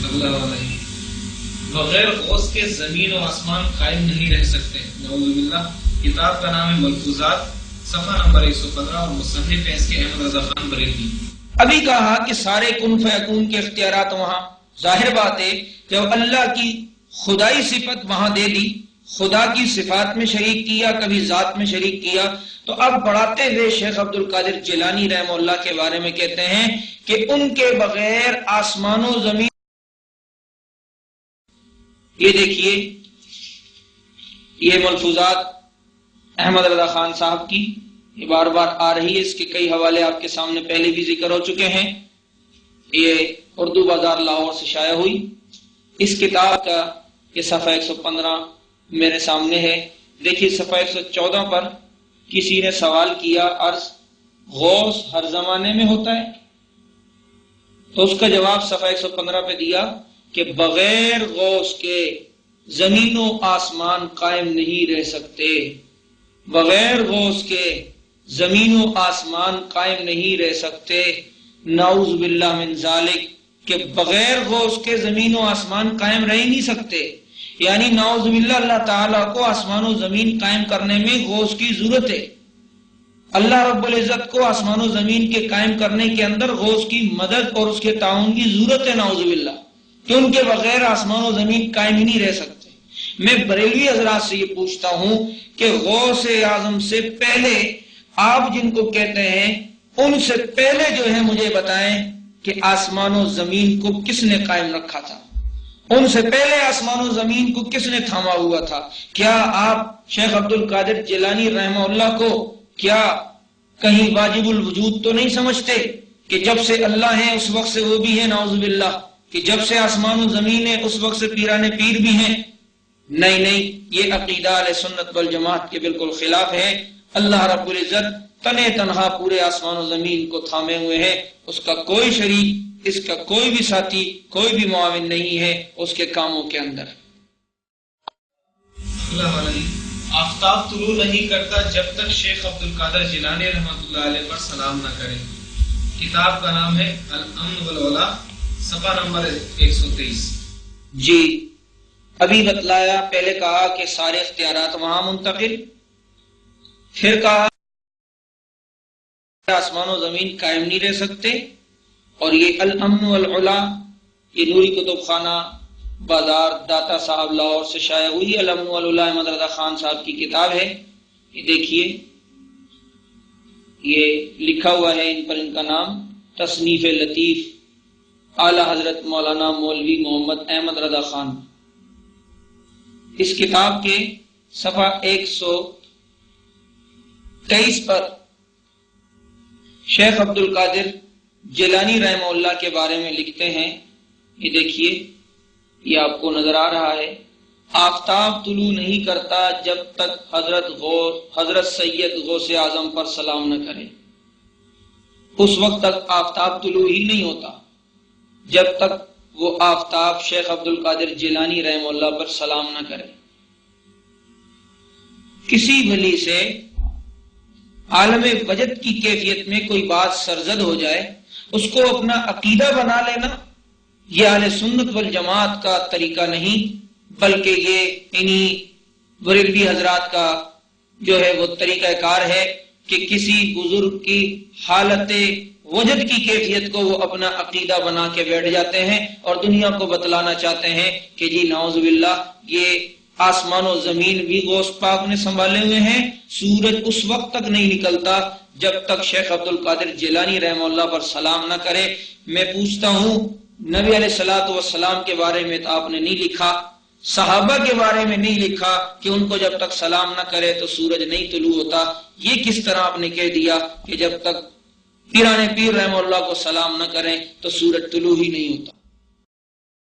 اللہ علیہ بغیر غوث کے زمین و آسمان قائم نہیں رہ سکتے. نعوذ باللہ. کتاب کا نام ہے ملفوظات، صفحہ نمبر 115 اور مصنف ہے اس کے احمد رضا خان بریلوی. ابھی کہا کہ سارے کن فیکون کے اختیارات وہاں. ظاہر بات ہے جب اللہ کی خدائی صفت وہاں دے دی، خدا کی صفات میں شریک کیا، کبھی ذات میں شریک کیا، تو اب بڑھاتے ہوئے شیخ عبد القادر جیلانی رحمہ اللہ کے بارے میں کہتے ہیں کہ ان کے بغیر آسمان و زمین. یہ دیکھیے یہ ملفوظات احمد رضا خان صاحب کی، یہ بار بار آ رہی ہے. اس کے کئی حوالے آپ کے سامنے پہلے بھی ذکر ہو چکے ہیں. یہ اردو بازار لاہور سے شائع ہوئی. اس کتاب کا یہ صفحہ 115 میرے سامنے ہے. دیکھیے صفحہ 114 پر کسی نے سوال کیا، عرض غوث ہر زمانے میں ہوتا ہے؟ تو اس کا جواب صفحہ 115 پہ دیا کہ بغیر غوث کے زمین و آسمان قائم نہیں رہ سکتے. بغیر غوث کے زمین و آسمان قائم نہیں رہ سکتے. نعوذ باللہ من ذالک، کہ بغیر غوث کے زمین و آسمان قائم رہ ہی نہیں سکتے. یعنی نعوذ باللہ اللہ تعالیٰ کو آسمان و زمین قائم کرنے میں غوث کی ضرورت ہے. اللہ رب العزت کو آسمان و زمین کے قائم کرنے کے اندر غوث کی مدد اور اس کے تعاون کی ضرورت ہے. نعوذ باللہ، کہ ان کے بغیر آسمان و زمین قائم ہی نہیں رہ سکتے. میں بریلوی حضرات سے یہ پوچھتا ہوں کہ غوث اعظم سے پہلے آپ جن کو کہتے ہیں ان سے پہلے جو ہے مجھے بتائیں کہ آسمان و زمین کو کس نے قائم رکھا تھا؟ ان سے پہلے آسمان و زمین کو کس نے تھاما ہوا تھا؟ کیا آپ شیخ عبد القادر جیلانی رحمہ اللہ کو کیا کہیں واجب الوجود تو نہیں سمجھتے کہ جب سے اللہ ہے اس وقت سے وہ بھی ہے؟ نعوذ باللہ. کہ جب سے آسمان و زمین ہے اس وقت سے پیران پیر بھی ہیں؟ نہیں نہیں، یہ عقیدہ اہل سنت والجماعت کے بالکل خلاف ہے. اللہ رب العزت تنے تنہا پورے آسمان و زمین کو تھامے ہوئے ہیں. اس کا کوئی شریک، اس کا کوئی بھی ساتھی، کوئی بھی معاون نہیں ہے اس کے کاموں کے اندر. اللہ علیہ آفتاب طلوع نہیں کرتا جب تک شیخ عبد القادر جیلانی رحمۃ اللہ علیہ پر سلام نہ کرے. کتاب کا نام ہے الامن والولا، صفحہ نمبر 123. جی ابھی بتلایا، پہلے کہا کہ سارے اختیارات وہاں منتقل، پھر کہا آسمان و زمین قائم نہیں رہ سکتے. اور یہ الامن والعلا، یہ نوری کتب خانہ بازار داتا صاحب لاہور سے شائع ہوئی. الامن والعلا احمد رضا خان صاحب کی کتاب ہے. یہ دیکھیے یہ لکھا ہوا ہے ان پر، ان کا نام تصنیف لطیف اعلی حضرت مولانا مولوی محمد احمد رضا خان. اس کتاب کے صفحہ 123 پر شیخ عبد القادر جیلانی رحمہ اللہ کے بارے میں لکھتے ہیں. یہ دیکھیے یہ آپ کو نظر آ رہا ہے. آفتاب طلوع نہیں کرتا جب تک حضرت سید غوث اعظم پر سلام نہ کرے. اس وقت تک آفتاب طلوع ہی نہیں ہوتا جب تک وہ آفتاب شیخ عبد القادر جیلانی رحمہ اللہ پر سلام نہ کرے. کسی بھلی سے عالم وجد کی کیفیت میں کوئی بات سرزد ہو جائے، اس کو اپنا عقیدہ بنا لینا، یہ اہل سنت والجماعت کا طریقہ نہیں، بلکہ یہ انہی بریلوی حضرات کا جو ہے وہ طریقہ کار ہے کہ کسی بزرگ کی حالت وجد کی کیفیت کو وہ اپنا عقیدہ بنا کے بیٹھ جاتے ہیں اور دنیا کو بتلانا چاہتے ہیں کہ جی نعوذ باللہ یہ آسمان و زمین بھی غوث پاک نے سنبھالے ہوئے ہیں. سورج اس وقت تک نہیں نکلتا جب تک شیخ عبد القادر جیلانی رحمہ اللہ پر سلام نہ کرے. میں پوچھتا ہوں نبی علیہ الصلوۃ والسلام کے بارے میں تو آپ نے نہیں لکھا، صحابہ کے بارے میں نہیں لکھا کہ ان کو جب تک سلام نہ کرے تو سورج نہیں طلوع ہوتا. یہ کس طرح آپ نے کہہ دیا کہ جب تک پیران پیر رحمہ اللہ کو سلام نہ کریں تو سورج طلوع ہی نہیں ہوتا؟